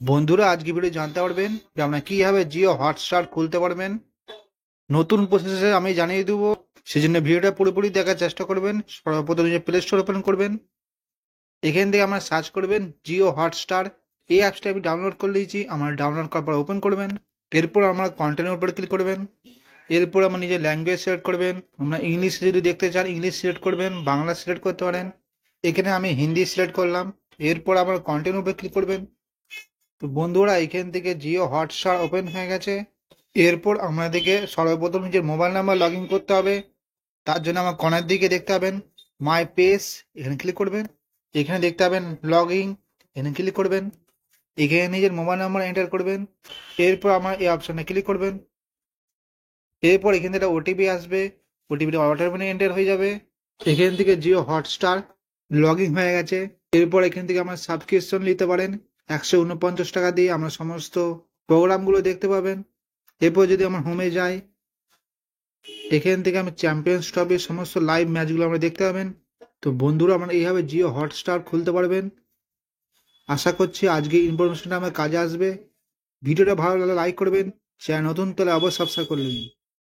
বন্ধুরা আজকে ভিডিও জানতে পারবেন যে আপনারা কিভাবে জিও হটস্টার খুলতে পারবেন। নতুন প্রসেসে আমি জানিয়ে দেবো, সেজন্য ভিডিওটা পুরোপুরি দেখার চেষ্টা করবেন। সর্বপ্রথম যে প্লে স্টোর ওপেন করবেন, এখান থেকে আমরা সার্চ করবেন জিও হটস্টার। এই অ্যাপসটা আমি ডাউনলোড করে নিয়েছি, আমার ডাউনলোড করার পর ওপেন করবেন। এরপর আমরা কন্টেন্টের উপরে ক্লিক করবেন। এরপর আমার নিজের ল্যাঙ্গুয়েজ সিলেক্ট করবেন। আমরা ইংলিশ যদি দেখতে চান ইংলিশ সিলেক্ট করবেন, বাংলা সিলেক্ট করতে পারেন। এখানে আমি হিন্দি সিলেক্ট করলাম। এরপর আমার কন্টেন্টের উপরে ক্লিক করবেন। তো বন্ধুরা এখান থেকে জিও হটস্টার ওপেন হয়ে গেছে। এরপর আমাদেরকে সর্বপ্রথম নিজের মোবাইল নাম্বার লগ ইন করতে হবে। তার জন্য আমার কর্নার দিকে দেখতে পাবেন মাই পেজ, এখানে ক্লিক করবেন। এখানে দেখতে পাবেন লগ ইন, এখানে ক্লিক করবেন। এখানে নিজের মোবাইল নাম্বার এন্টার করবেন। এরপর আমার এই অপশানে ক্লিক করবেন। এরপর এখান থেকে ওটিপি আসবে, ওটিপিটা অটোমেটিক এন্টার হয়ে যাবে। এখান থেকে জিও হটস্টার লগ ইন হয়ে গেছে। এরপর এখান থেকে আমার সাবস্ক্রিপশন নিতে পারেন। 149 টাকা দিয়ে আমরা সমস্ত প্রোগ্রামগুলো দেখতে পাবেন। এরপর যদি আমার হোমে যাই, এখান থেকে আমি চ্যাম্পিয়ন্স ট্রফির সমস্ত লাইভ ম্যাচগুলো আমরা দেখতে পাবেন। তো বন্ধুরা আমরা এইভাবে জিও হটস্টার খুলতে পারবেন। আশা করছি আজকে ইনফরমেশনটা আমার কাজে আসবে। ভিডিওটা ভালো লাগলে লাইক করবেন, চ্যানেল নতুন তাহলে অবশ্যই সাবস্ক্রাইব করে নিন।